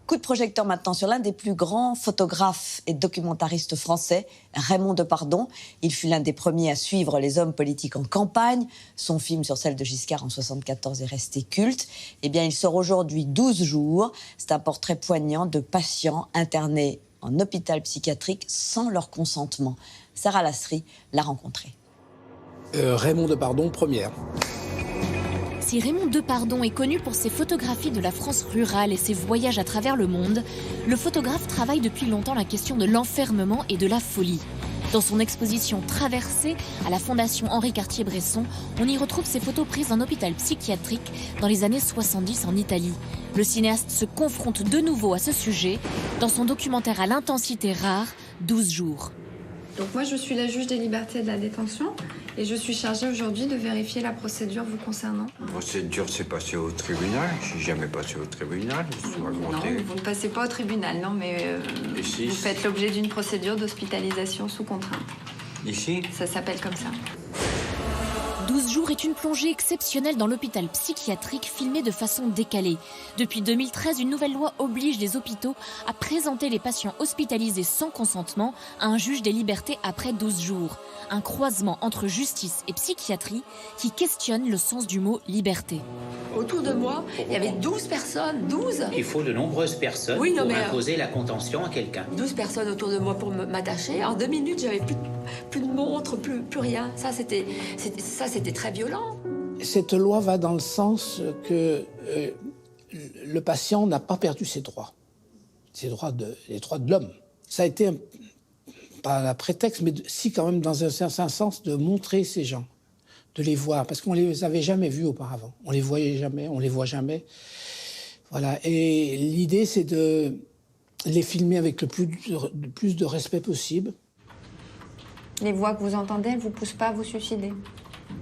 Coup de projecteur maintenant sur l'un des plus grands photographes et documentaristes français, Raymond Depardon. Il fut l'un des premiers à suivre les hommes politiques en campagne. Son film sur celle de Giscard en 1974 est resté culte. Eh bien, il sort aujourd'hui 12 jours. C'est un portrait poignant de patients internés en hôpital psychiatrique sans leur consentement. Sarah Lasserie l'a rencontré. Raymond Depardon, première. Si Raymond Depardon est connu pour ses photographies de la France rurale et ses voyages à travers le monde, le photographe travaille depuis longtemps la question de l'enfermement et de la folie. Dans son exposition Traversée à la Fondation Henri Cartier-Bresson, on y retrouve ses photos prises en hôpital psychiatrique dans les années 70 en Italie. Le cinéaste se confronte de nouveau à ce sujet dans son documentaire à l'intensité rare, 12 jours. Donc moi, je suis la juge des libertés et de la détention et je suis chargée aujourd'hui de vérifier la procédure vous concernant. La procédure s'est passée au tribunal. Je suis jamais passé au tribunal. Non, vous ne passez pas au tribunal, non, mais Ici, vous faites l'objet d'une procédure d'hospitalisation sous contrainte. Ici, Ça s'appelle comme ça. 12 jours est une plongée exceptionnelle dans l'hôpital psychiatrique filmée de façon décalée. Depuis 2013, une nouvelle loi oblige les hôpitaux à présenter les patients hospitalisés sans consentement à un juge des libertés après 12 jours. Un croisement entre justice et psychiatrie qui questionne le sens du mot liberté. Autour de moi, il y avait 12 personnes, 12. Il faut de nombreuses personnes Oui, non, pour mais, imposer la contention à quelqu'un. 12 personnes autour de moi pour m'attacher. En 2 minutes, j'avais plus de montre, plus rien. Ça, c'était très violent. Cette loi va dans le sens que le patient n'a pas perdu ses droits. Les droits de l'homme. Ça a été, pas un prétexte, mais si quand même dans un certain sens, de montrer ces gens, de les voir, parce qu'on ne les avait jamais vus auparavant. On les voyait jamais, on les voit jamais. Voilà. Et l'idée, c'est de les filmer avec le plus de respect possible. Les voix que vous entendez, elles ne vous poussent pas à vous suicider.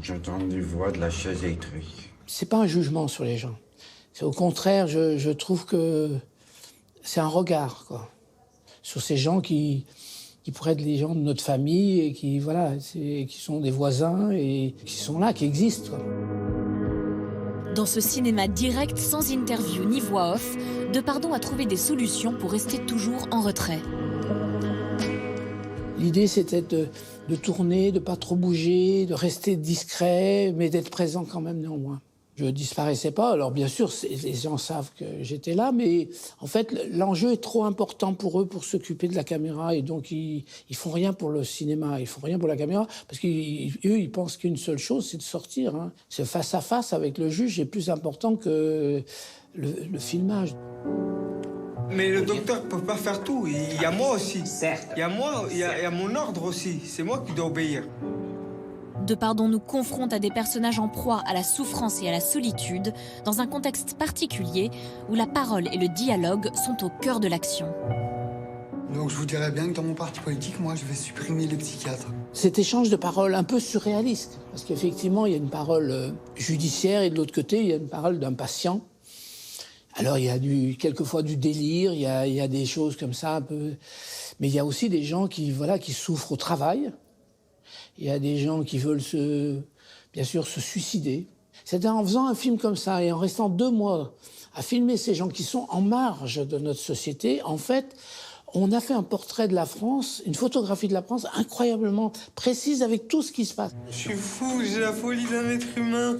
j'entends des voix de la chaise électrique. C'est pas un jugement sur les gens. C'est au contraire, je trouve que c'est un regard, quoi, sur ces gens qui pourraient être les gens de notre famille et qui, voilà, qui sont des voisins et qui sont là, qui existent, quoi. Dans ce cinéma direct, sans interview ni voix off, Depardon a trouvé des solutions pour rester toujours en retrait. L'idée, c'était de tourner, de pas trop bouger, de rester discret, mais d'être présent quand même néanmoins. Je disparaissais pas. Alors bien sûr, les gens savent que j'étais là, mais en fait, l'enjeu est trop important pour eux pour s'occuper de la caméra, et donc ils font rien pour le cinéma, ils font rien pour la caméra, parce qu'eux, ils pensent qu'une seule chose, c'est de sortir. Hein. C'est face à face avec le juge est plus important que le filmage. Mais le docteur ne peut pas faire tout. Il y a moi aussi. Certes. Il y a moi, il y a mon ordre aussi. C'est moi qui dois obéir. Depardon nous confronte à des personnages en proie à la souffrance et à la solitude, dans un contexte particulier où la parole et le dialogue sont au cœur de l'action. Donc je vous dirais bien que dans mon parti politique, moi, je vais supprimer les psychiatres. Cet échange de paroles un peu surréaliste, parce qu'effectivement, il y a une parole judiciaire et de l'autre côté, il y a une parole d'un patient. Alors, il y a quelquefois du délire, il y a des choses comme ça un peu. Mais il y a aussi des gens qui souffrent au travail. Il y a des gens qui veulent bien sûr, se suicider. C'est en faisant un film comme ça et en restant 2 mois à filmer ces gens qui sont en marge de notre société, en fait, on a fait un portrait de la France, une photographie de la France incroyablement précise avec tout ce qui se passe. Je suis fou, j'ai la folie d'un être humain.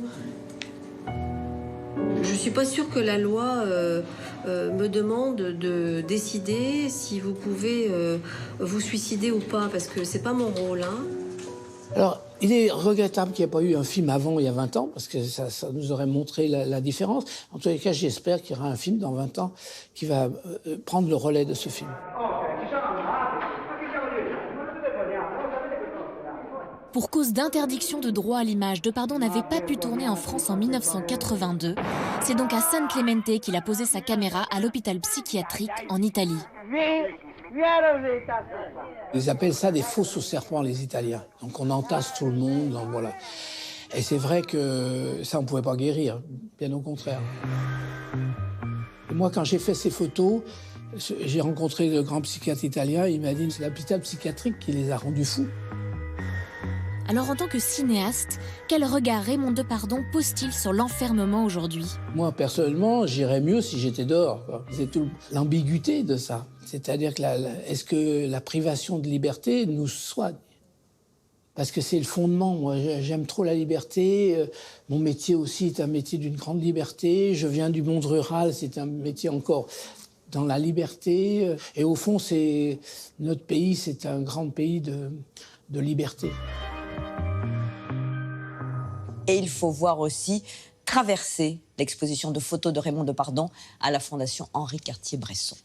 Je suis pas sûre que la loi me demande de décider si vous pouvez vous suicider ou pas, parce que c'est pas mon rôle. Hein. Alors, il est regrettable qu'il n'y ait pas eu un film avant, il y a 20 ans, parce que ça nous aurait montré la différence. En tous les cas, j'espère qu'il y aura un film dans 20 ans qui va prendre le relais de ce film. Pour cause d'interdiction de droit à l'image, Depardon n'avait pas pu tourner en France en 1982. C'est donc à San Clemente qu'il a posé sa caméra à l'hôpital psychiatrique en Italie. Ils appellent ça des fosses aux serpents, les Italiens. Donc on entasse tout le monde, donc voilà. Et c'est vrai que ça, on ne pouvait pas guérir, bien au contraire. Et moi, quand j'ai fait ces photos, j'ai rencontré le grand psychiatre italien, il m'a dit que c'est l'hôpital psychiatrique qui les a rendus fous. Alors en tant que cinéaste, quel regard Raymond Depardon pose-t-il sur l'enfermement aujourd'hui? Moi, personnellement, j'irais mieux si j'étais dehors, quoi. C'est toute l'ambiguïté de ça. C'est-à-dire que est-ce que la privation de liberté nous soigne? Parce que c'est le fondement. Moi, j'aime trop la liberté. Mon métier aussi est un métier d'une grande liberté. Je viens du monde rural, c'est un métier encore dans la liberté. Et au fond, notre pays, c'est un grand pays de liberté. Et il faut voir aussi Traverser, l'exposition de photos de Raymond Depardon à la Fondation Henri Cartier-Bresson.